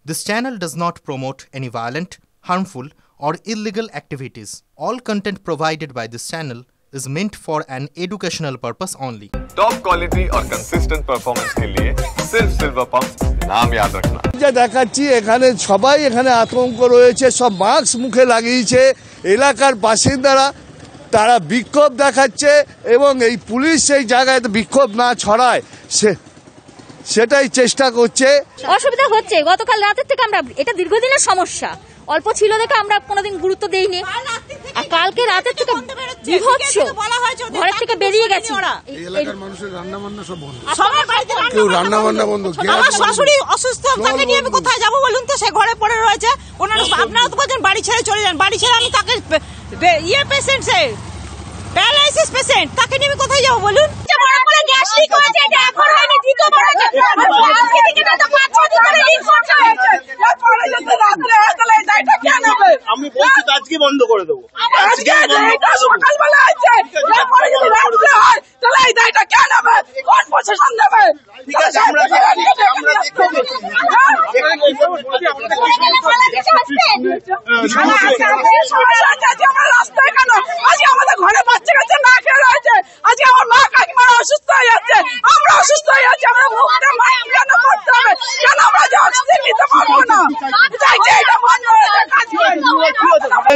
This channel does not promote any violent, harmful, or illegal activities. All content provided by this channel is meant for an educational purpose only. Top quality और consistent performance के लिए सिर्फ silver pump नाम याद रखना। যা দেখাচ্ছি এখানে সবাই এখানে আতঙ্ক রয়েছে, সব মাস্ক মুখে লাগিয়েছে। এলাকার বাসিন্দারা তারা বিক্ষোভ দেখাচ্ছে এবং এই পুলিশ সেই জায়গায় বিক্ষোভ না ছড়ায় সেটাই চেষ্টা করছে। অসুবিধা হচ্ছে, গতকাল রাতের থেকে আমরা এটা দীর্ঘদিনের সমস্যা, অল্প ছিল দেখে আমরা কোনোদিন গুরুত্ব দেইনি। আর কালকে রাতের থেকে বিভৎস, ঘরের থেকে বেরিয়ে গেছে। এলাকার মানুষের রান্না বান্না সব বন্ধ, সবার বাড়িতে রান্না বান্না বন্ধ। আমার শাশুড়ি অসুস্থ, তাকে নিয়ে আমি কোথায় যাবো বলুন তো? সে ঘরে পড়ে রয়েছে। আপনারা তো বলছেন বাড়ি ছেড়ে চলে যান, বাড়ি ছেড়ে আমি তাকে পেশেন্ট, সে প্যারালাইসিস পেশেন্ট, তাকে নিয়ে আমি কোথায় যাবো বলুন? গ্যাস লিক হয়েছে, এটা এখন হয়নি, দ্বিতীয়বার হয়েছে। আজকে থেকে না তো 5-6 দিন ধরে লিক করছে। পরে যদি রাত্রে হয় তাহলে এই দায়টা কে নেবে? আমি বলছি তো আজকে বন্ধ করে দেবো। আজকে এটা সকালবেলা আছে, পরে যদি রাত্রে হয় তাহলে এই দায়টা কে নেবে? কোন প্রশাসন নেবে? ঠিক আছে, আমরা দেখব। আমরা রাস্তায় কেন? আজকে আমাদের ঘরে বাচ্চা কাচ্চা না খেয়ে রয়েছে, আজকে আমার মা কাকিমা অসুস্থ হয়ে যাচ্ছে, আমরা অসুস্থ হয়ে যাচ্ছি। আমরা মুখটা মাইক কেন করতে হবে? কেন আমরা যে অক্সিজেন নিতে পারবো না?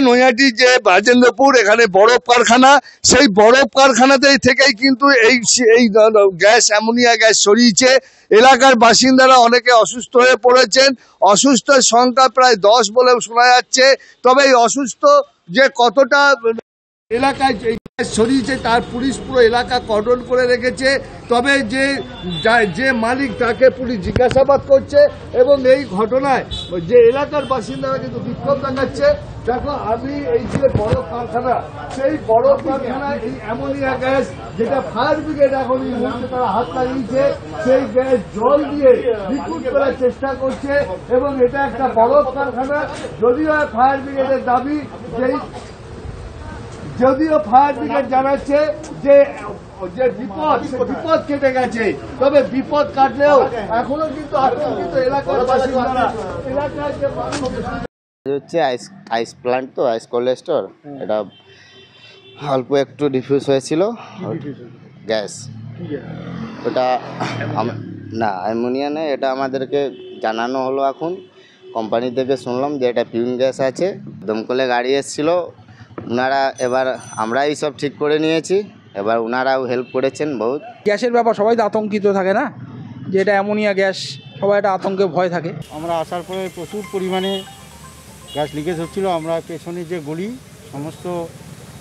নৈহাটি যে রাজেন্দ্রপুর এখানে বরফ কারখানা, সেই বরফ কারখানাতেই থেকেই কিন্তু এই গ্যাস, অ্যামোনিয়া গ্যাস ছড়িয়েছে। এলাকার বাসিন্দারা অনেকে অসুস্থ হয়ে পড়েছেন। অসুস্থের সংখ্যা প্রায় 10 বলে শোনা যাচ্ছে। তবে এই অসুস্থ যে কতটা এলাকায় ছড়িয়েছে তার পুলিশ পুরো এলাকা কর্ডন করে রেখেছে। তবে যে মালিক তাকে পুলিশ জিজ্ঞাসাবাদ করছে এবং এই ঘটনায় যে এলাকার বাসিন্দারা কিন্তু বিক্ষোভ দেখাচ্ছে। দেখো, আমি এই যে বরফ কারখানা, সেই বরফ কারখানায় এই অ্যামোনিয়া গ্যাস, যেটা ফায়ার ব্রিগেড এখন এই মুহূর্তে তারা হাত লাগিয়েছে, সেই গ্যাস জল দিয়ে রিক্রুট করার চেষ্টা করছে এবং এটা একটা বরফ কারখানা। যদিও ফায়ার ব্রিগেডের দাবি, যদিও ফায়ার ব্রিগেড জানাচ্ছে যে বিপদ কেটে গেছে, তবে বিপদ কাটলেও এখনো কিন্তু আতঙ্কিত এলাকার বাসিন্দারা। এলাকার যে হচ্ছে আইস প্ল্যান্ট, তো আইস কোল্ড স্টোর, এটা অল্প একটু ডিফিউজ হয়েছিল গ্যাস। ওটা না অ্যামোনিয়া নেই, এটা আমাদেরকে জানানো হলো। এখন কোম্পানি থেকে শুনলাম যে এটা পিউন গ্যাস আছে। দমকলে গাড়ি এসেছিলো, ওনারা এবার আমরাই সব ঠিক করে নিয়েছি, এবার ওনারাও হেল্প করেছেন বহুত। গ্যাসের ব্যাপার সবাই তো আতঙ্কিত থাকে না, যে এটা অ্যামোনিয়া গ্যাস, সবাই একটা আতঙ্কে ভয় থাকে। আমরা আসার পরে প্রচুর পরিমাণে গ্যাস লিকেজ হচ্ছিল। আমরা পেছনে যে গলি সমস্ত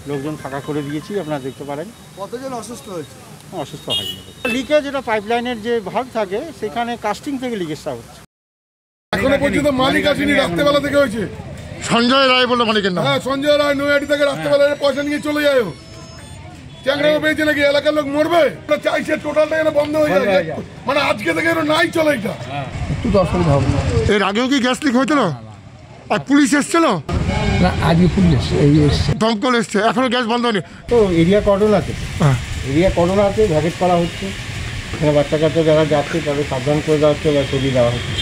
লোকজন ফাঁকা করে দিয়েছি, আপনারা দেখতে পারেন। কতজন অসুস্থ হয়েছে? অসুস্থ হয়নি। লিকেজ এটা পাইপলাইনের যে ভাগ থাকে সেখানে কাস্টিং থেকে লিকেজটা হচ্ছে। এখনো পর্যন্ত মালিক আসেনি, রাত্রেবেলা থেকে হয়েছে। সঞ্জয় রায় বলে মালিকের নাম। হ্যাঁ, সঞ্জয় রায় নৈহাটি থেকে রাত্রেবেলা পয়সা নিয়ে চলে যায়। চ্যাংরা পেয়েছে নাকি? এলাকার লোক মরবে? চাইছে টোটালটা যেন বন্ধ হয়ে যায়, মানে আজকে থেকে নাই চলে। এটা একটু তো অসুবিধা হবে। এর আগেও কি গ্যাস লিক হয়েছিল? আর পুলিশ এসছিল না? আজকে পুলিশ এসছে, দমকল এসছে, এখনো গ্যাস বন্ধ হয়নি। তো এরিয়া কর্ডন আছে, এরিয়া কর্ডন আছে, ভ্যাকেট করা হচ্ছে। বাচ্চা কাচ্চা যারা যাচ্ছে তাদের সাবধান করে দেওয়া হচ্ছে বা সরিয়ে দেওয়া হচ্ছে।